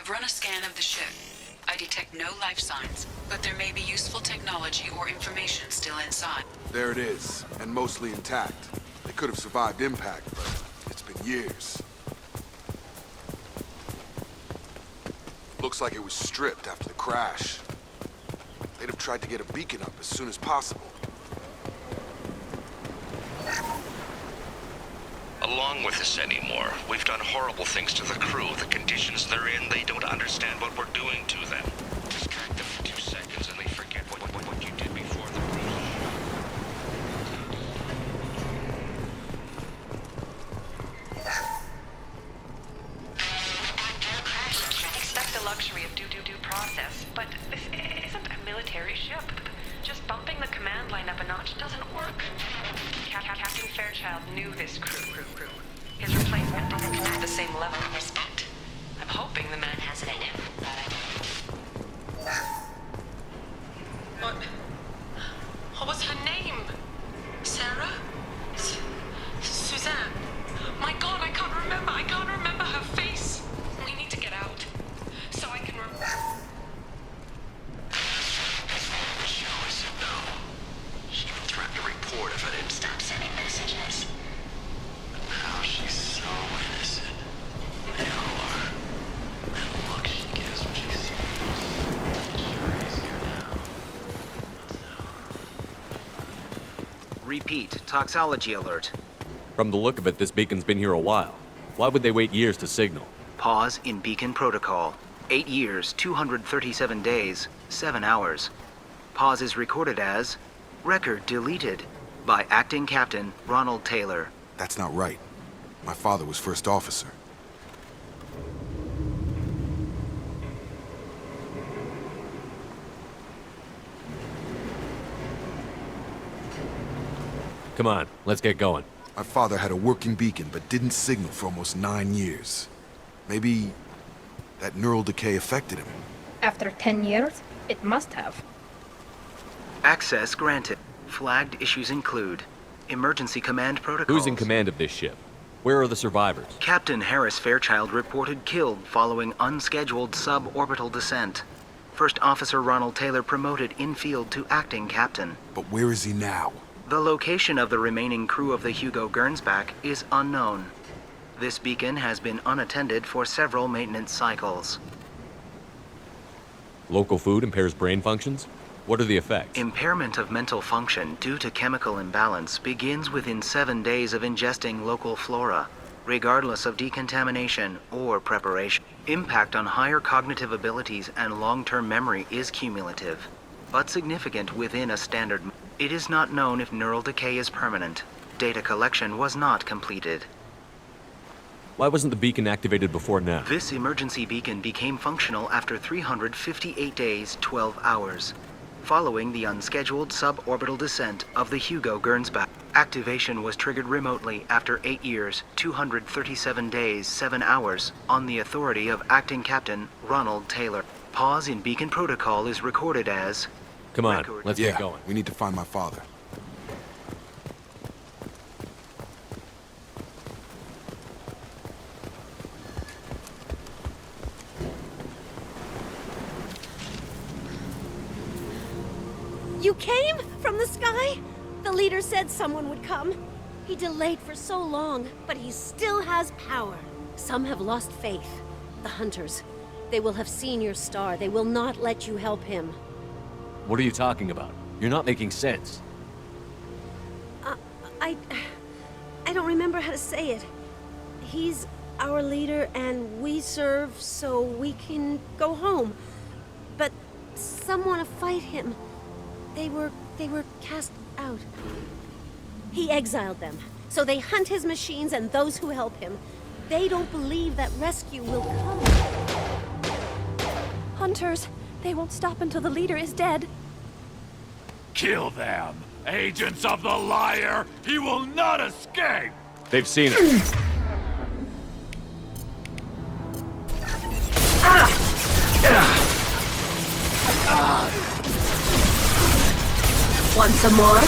I've run a scan of the ship. I detect no life signs, but there may be useful technology or information still inside. There it is, and mostly intact. They could have survived impact, but it's been years. Looks like it was stripped after the crash. They'd have tried to get a beacon up as soon as possible. Along with this anymore. We've done horrible things to the crew. The conditions they're in, they don't understand what we're doing to them. Distract them for 2 seconds and they forget what you did before the cruise. Expect the luxury of due process, but this isn't a military ship. Just bumping the command line up a notch doesn't work. Captain Fairchild knew this crew. His replacement didn't command the same level of respect. I'm hoping the man has it in him. What was her name? Sarah? Suzanne? My God, I can't remember her face. We need to get out. So I can Joe said no. She threatened to report if I didn't stop sending messages. But now she's so innocent. They all are. And the look she gives when she sees it sure is here now. Repeat, toxology alert. From the look of it, this beacon's been here a while. Why would they wait years to signal? Pause in beacon protocol. 8 years, 237 days, 7 hours. Pause is recorded as record deleted by Acting Captain Ronald Taylor. That's not right. My father was first officer. Come on, let's get going. My father had a working beacon, but didn't signal for almost 9 years. Maybe that neural decay affected him. After 10 years, it must have. Access granted. Flagged issues include emergency command protocols. Who's in command of this ship? Where are the survivors? Captain Harris Fairchild reported killed following unscheduled suborbital descent. First Officer Ronald Taylor promoted in-field to acting captain. But where is he now? The location of the remaining crew of the Hugo Gernsback is unknown. This beacon has been unattended for several maintenance cycles. Local food impairs brain functions? What are the effects? Impairment of mental function due to chemical imbalance begins within 7 days of ingesting local flora, regardless of decontamination or preparation. Impact on higher cognitive abilities and long-term memory is cumulative, but significant within a standard. It is not known if neural decay is permanent. Data collection was not completed. Why wasn't the beacon activated before now? This emergency beacon became functional after 358 days, 12 hours, following the unscheduled suborbital descent of the Hugo Gernsback. Activation was triggered remotely after 8 years, 237 days, 7 hours, on the authority of Acting Captain Ronald Taylor. Pause in beacon protocol is recorded as... Come on, record. let's get going. We need to find my father. You came? From the sky? The leader said someone would come. He delayed for so long, but he still has power. Some have lost faith. The hunters. They will have seen your star. They will not let you help him. What are you talking about? You're not making sense. I don't remember how to say it. He's our leader and we serve so we can go home. But some want to fight him. They were cast out. He exiled them, so they hunt his machines and those who help him. They don't believe that rescue will come. Hunters, they won't stop until the leader is dead. Kill them! Agents of the liar! He will not escape! They've seen it. Want some more?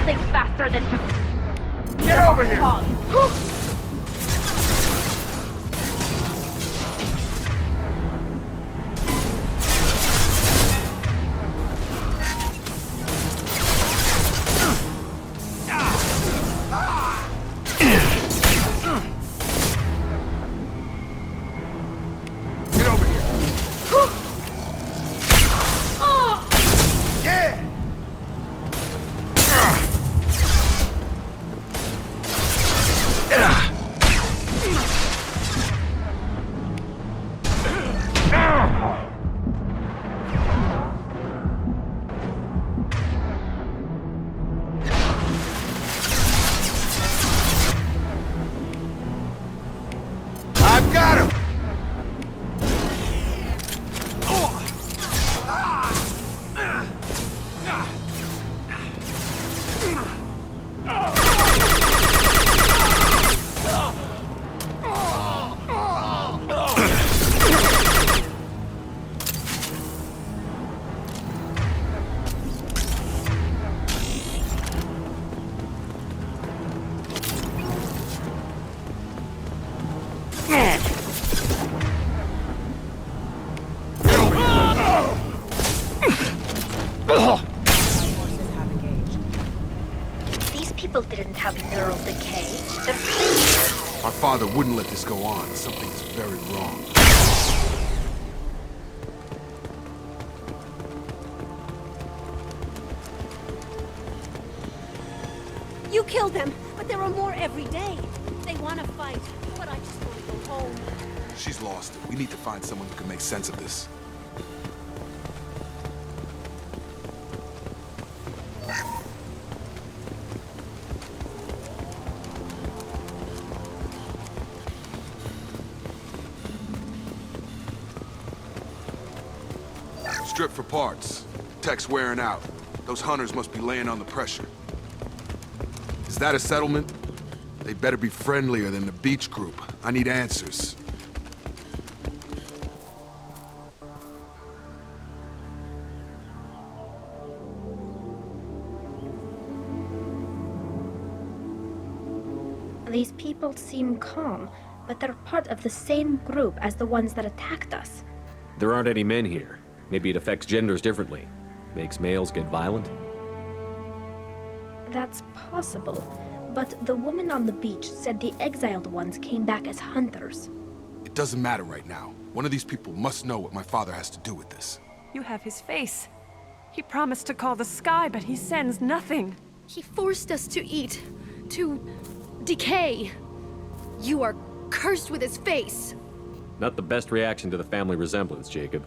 nothing faster than to... Get over here! Get over here. Yeah! I've got him! These people didn't have neural decay. They're crazy. Our father wouldn't let this go on. Something's very wrong. You killed them, but there are more every day. They want to fight, but I just want to go home. She's lost it. We need to find someone who can make sense of this. Strip for parts. Tech's wearing out. Those hunters must be laying on the pressure. Is that a settlement? They better be friendlier than the beach group. I need answers. These people seem calm, but they're part of the same group as the ones that attacked us. There aren't any men here. Maybe it affects genders differently. Makes males get violent? That's possible, but the woman on the beach said the exiled ones came back as hunters. It doesn't matter right now. One of these people must know what my father has to do with this. You have his face. He promised to call the sky, but he sends nothing. He forced us to eat, to decay. You are cursed with his face. Not the best reaction to the family resemblance, Jacob.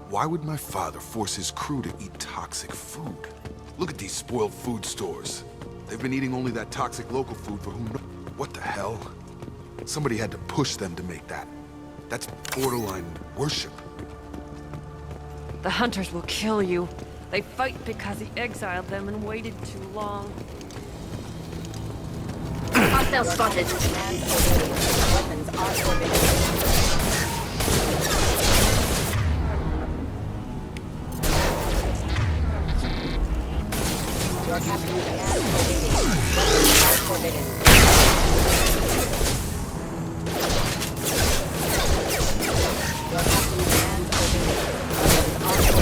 Why would my father force his crew to eat toxic food? Look at these spoiled food stores. They've been eating only that toxic local food for whom no... What the hell? Somebody had to push them to make that. That's borderline worship. The hunters will kill you. They fight because he exiled them and waited too long. Hostile spotted. Weapons are forbidden. Your captain commands forbidden. Weapons are forbidden. Your captain commands forbidden. Weapons are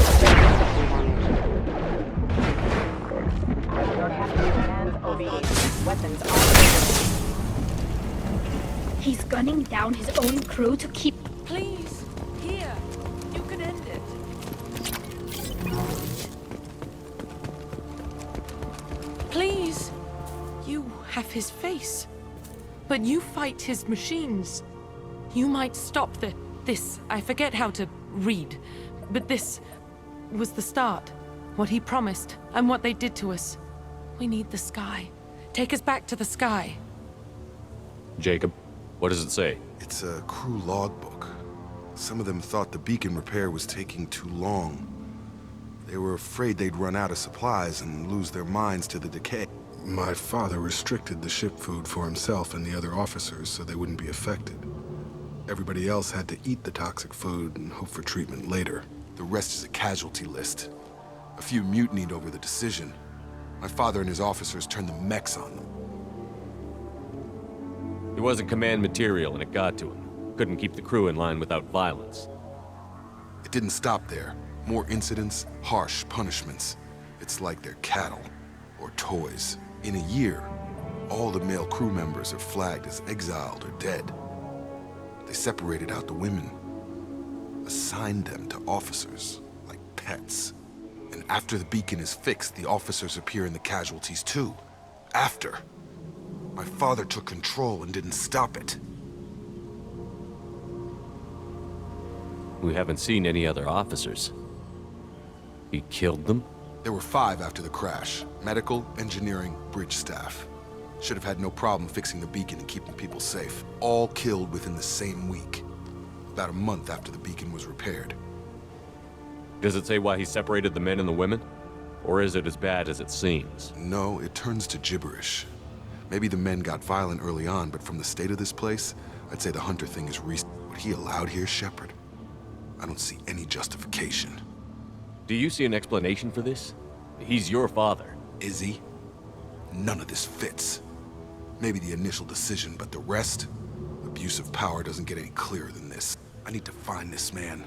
forbidden. Your captain commands obedience. Weapons are forbidden. He's gunning down his own crew to keep... Please, here. You can end it. Please. You have his face. But you fight his machines. You might stop this. I forget how to read. But this was the start. What he promised, and what they did to us. We need the sky. Take us back to the sky. Jacob, what does it say? It's a crew logbook. Some of them thought the beacon repair was taking too long. They were afraid they'd run out of supplies and lose their minds to the decay. My father restricted the ship food for himself and the other officers so they wouldn't be affected. Everybody else had to eat the toxic food and hope for treatment later. The rest is a casualty list. A few mutinied over the decision. My father and his officers turned the mechs on them. He wasn't command material and it got to him. Couldn't keep the crew in line without violence. It didn't stop there. More incidents, harsh punishments. It's like they're cattle or toys. In a year, all the male crew members are flagged as exiled or dead. They separated out the women, assigned them to officers like pets. And after the beacon is fixed, the officers appear in the casualties too. After. My father took control and didn't stop it. We haven't seen any other officers. He killed them? There were 5 after the crash. Medical, engineering, bridge staff. Should have had no problem fixing the beacon and keeping people safe. All killed within the same week. About a month after the beacon was repaired. Does it say why he separated the men and the women? Or is it as bad as it seems? No, it turns to gibberish. Maybe the men got violent early on, but from the state of this place, I'd say the Hunter thing is recent. What he allowed here, Shepard? I don't see any justification. Do you see an explanation for this? He's your father. Is he? None of this fits. Maybe the initial decision, but the rest? Abuse of power doesn't get any clearer than this. I need to find this man.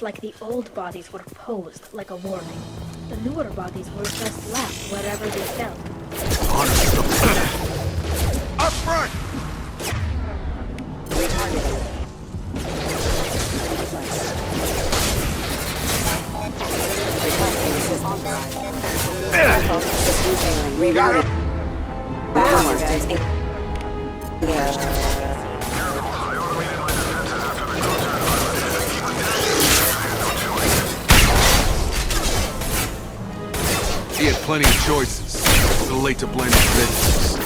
Like the old bodies were posed like a warning. The newer bodies were just left wherever they fell. Up front! Rerouted. Power engaged. He had plenty of choices. Too late to blame his victims.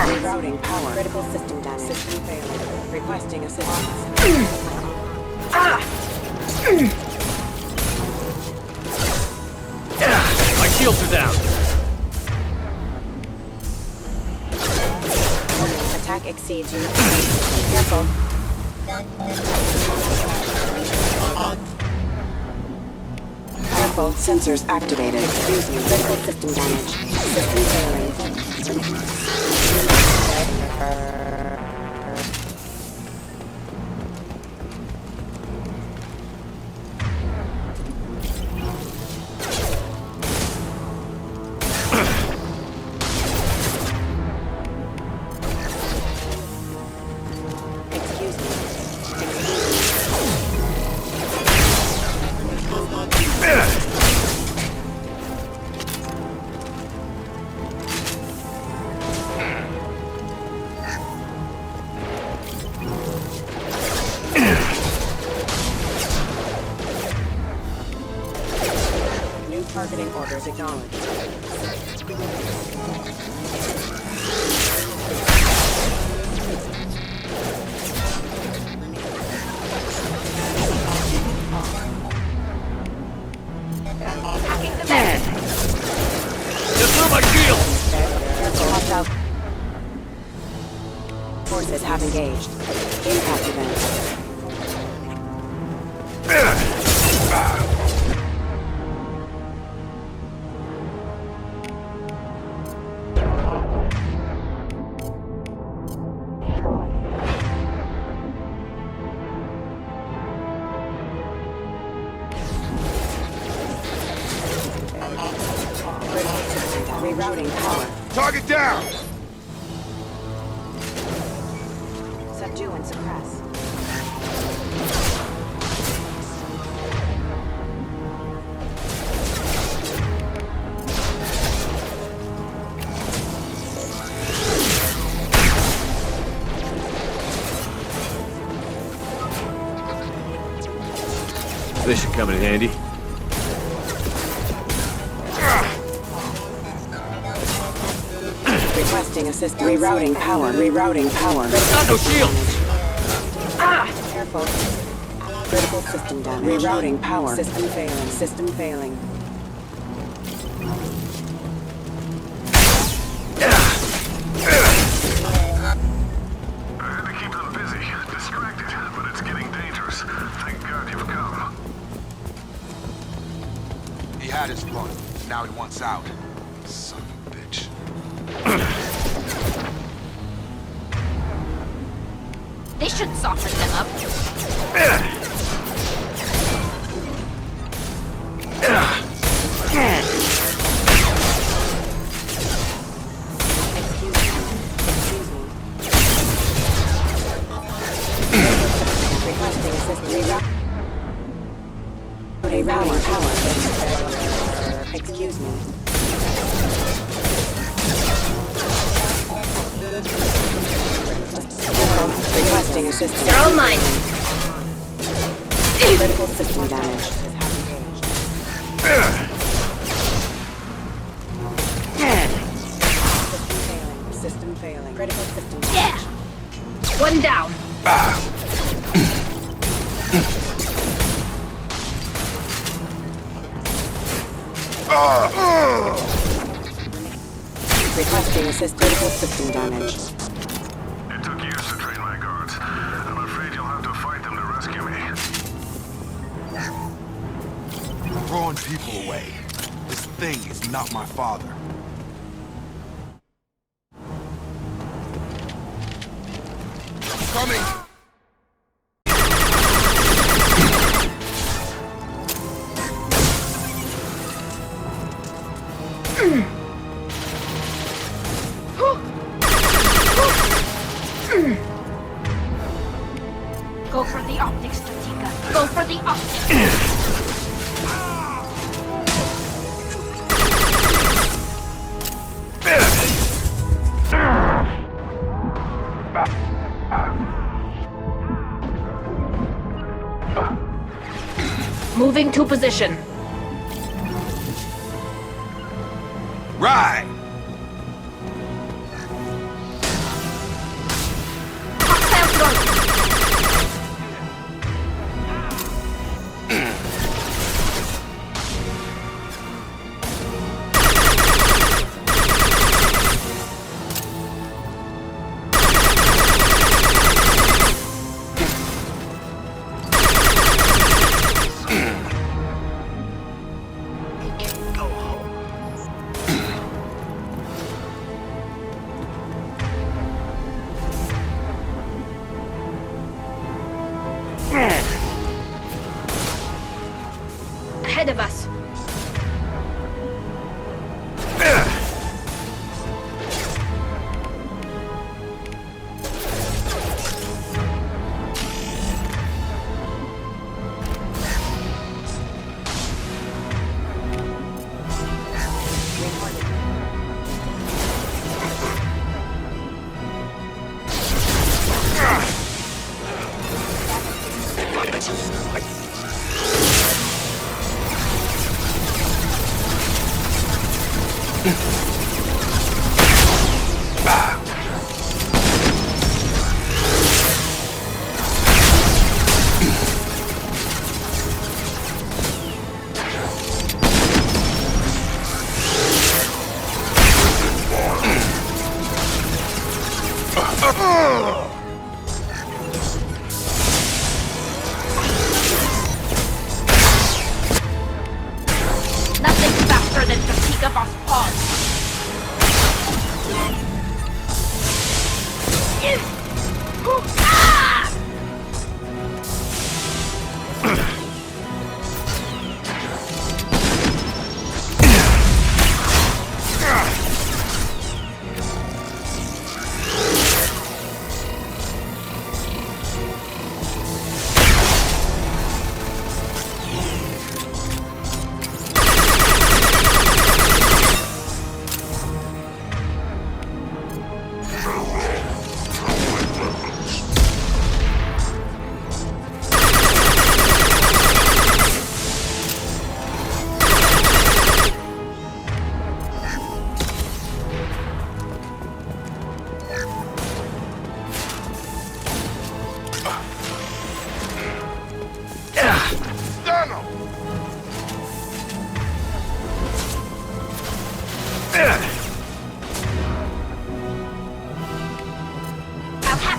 Rerouting power. Critical system damage. System failure. Requesting assistance. My shields are down. Attack exceeds you. Careful. Careful. Sensors activated. Excuse me. Critical system damage. System failing. Targeting orders acknowledged. Hacking the man! Just through my shield! Watch out. Forces have engaged. Impact event. Target down! Subdue and suppress. This should come in handy. Requesting assistance. Rerouting power. Rerouting power. Got no shields! Careful. Critical system damage. Rerouting power. System failing. System failing. I had to keep them busy, distracted, but it's getting dangerous. Thank God you've come. He had his fun. Now he wants out. Son of a bitch. They should soften them up. Requesting assistance. Rerouting power. Excuse me. Requesting assistance. They're all mine. Critical system damage. System failing. Critical system damage. Yeah. One down. Requesting assistance. Critical system damage. It took years to train my guards. I'm afraid you'll have to fight them to rescue me. Throwing people away. This thing is not my father. Coming! Go for the optics, Tatika. Go for the optics. Moving to position. Right! Cocktail throw. Ahead of us. Nothing faster than Tatika Boss Paws.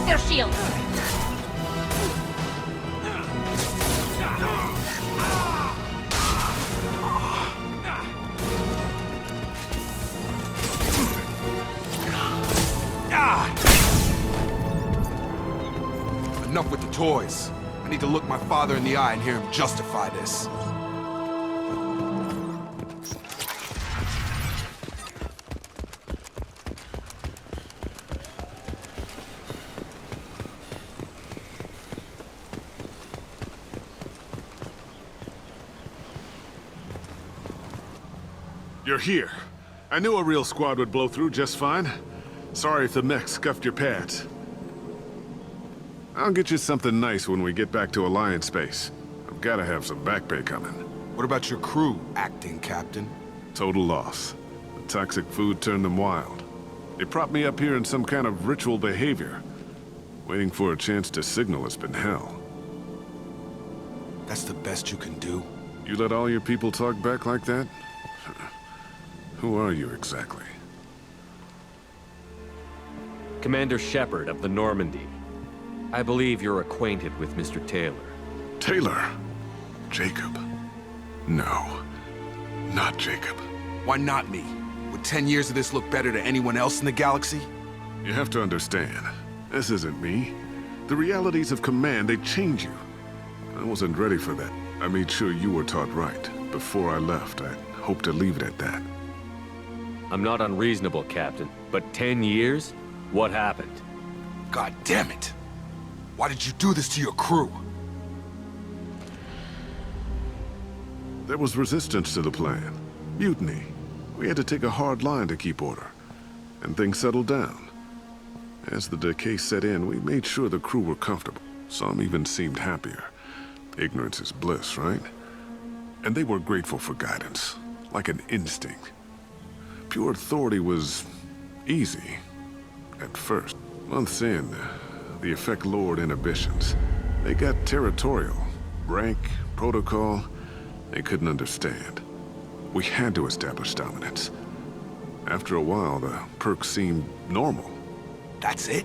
their shields! Enough with the toys. I need to look my father in the eye and hear him justify this. You're here. I knew a real squad would blow through just fine. Sorry if the mech scuffed your pads. I'll get you something nice when we get back to Alliance space. I've gotta have some back pay coming. What about your crew, acting captain? Total loss. The toxic food turned them wild. They propped me up here in some kind of ritual behavior. Waiting for a chance to signal has been hell. That's the best you can do? You let all your people talk back like that? Who are you exactly? Commander Shepard of the Normandy. I believe you're acquainted with Mr. Taylor. Taylor? Jacob? No. Not Jacob. Why not me? Would 10 years of this look better to anyone else in the galaxy? You have to understand, this isn't me. The realities of command, they change you. I wasn't ready for that. I made sure you were taught right. Before I left, I hoped to leave it at that. I'm not unreasonable, Captain, but 10 years? What happened? God damn it! Why did you do this to your crew? There was resistance to the plan. Mutiny. We had to take a hard line to keep order. And things settled down. As the decay set in, we made sure the crew were comfortable. Some even seemed happier. Ignorance is bliss, right? And they were grateful for guidance, like an instinct. Pure authority was easy, at first. Months in, the effect lowered inhibitions. They got territorial. Rank, protocol, they couldn't understand. We had to establish dominance. After a while, the perks seemed normal. That's it?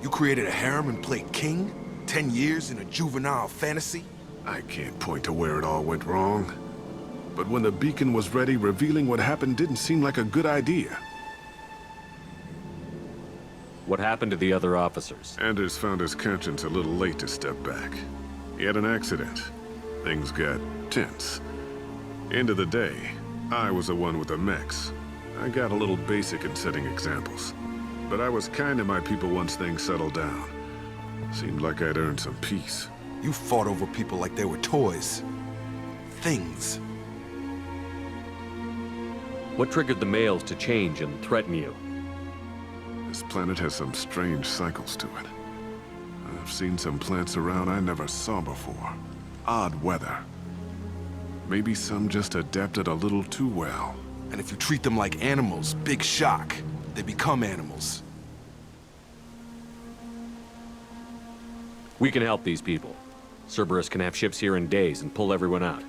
You created a harem and played king? 10 years in a juvenile fantasy? I can't point to where it all went wrong. But when the beacon was ready, revealing what happened didn't seem like a good idea. What happened to the other officers? Anders found his conscience a little late to step back. He had an accident. Things got tense. End of the day, I was the one with the mechs. I got a little basic in setting examples. But I was kind to my people once things settled down. Seemed like I'd earned some peace. You fought over people like they were toys. Things. What triggered the males to change and threaten you? This planet has some strange cycles to it. I've seen some plants around I never saw before. Odd weather. Maybe some just adapted a little too well. And if you treat them like animals, big shock. They become animals. We can help these people. Cerberus can have ships here in days and pull everyone out.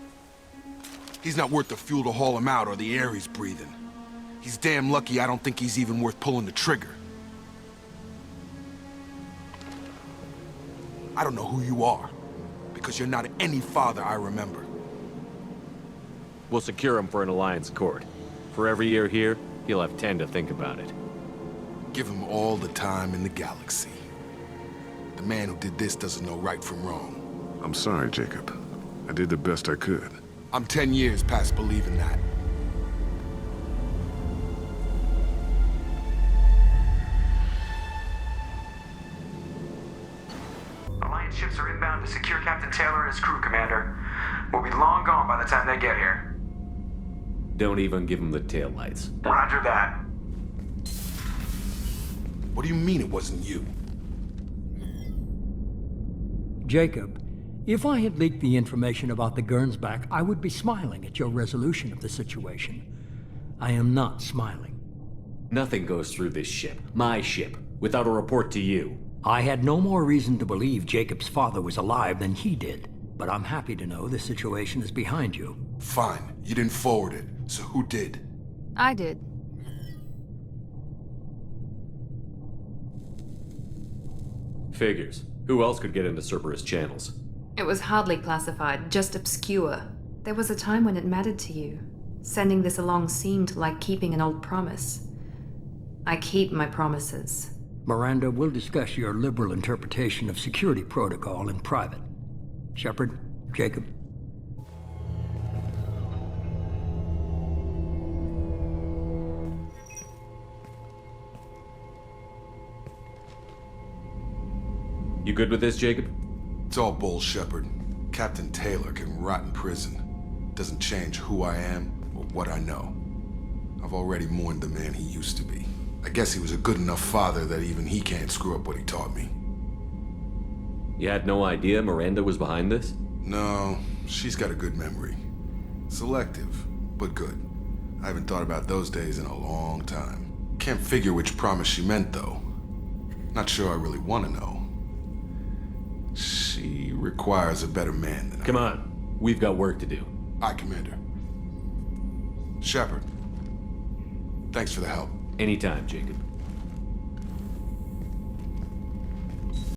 He's not worth the fuel to haul him out or the air he's breathing. He's damn lucky I don't think he's even worth pulling the trigger. I don't know who you are, because you're not any father I remember. We'll secure him for an Alliance court. For every year here, he'll have 10 to think about it. Give him all the time in the galaxy. The man who did this doesn't know right from wrong. I'm sorry, Jacob. I did the best I could. I'm 10 years past believing that. Alliance ships are inbound to secure Captain Taylor and his crew, Commander. We'll be long gone by the time they get here. Don't even give him the taillights. Roger that. What do you mean it wasn't you? Jacob, if I had leaked the information about the Gernsback, I would be smiling at your resolution of the situation. I am not smiling. Nothing goes through this ship, my ship, without a report to you. I had no more reason to believe Jacob's father was alive than he did, but I'm happy to know the situation is behind you. Fine. You didn't forward it, so who did? I did. Figures. Who else could get into Cerberus channels? It was hardly classified, just obscure. There was a time when it mattered to you. Sending this along seemed like keeping an old promise. I keep my promises. Miranda, we'll discuss your liberal interpretation of security protocol in private. Shepard, Jacob. You good with this, Jacob? It's all bull, Shepard. Captain Taylor can rot in prison. Doesn't change who I am or what I know. I've already mourned the man he used to be. I guess he was a good enough father that even he can't screw up what he taught me. You had no idea Miranda was behind this? No, she's got a good memory. Selective, but good. I haven't thought about those days in a long time. Can't figure which promise she meant, though. Not sure I really want to know. She requires a better man than I. Come on, we've got work to do. Aye, Commander. Shepard, thanks for the help. Anytime, Jacob.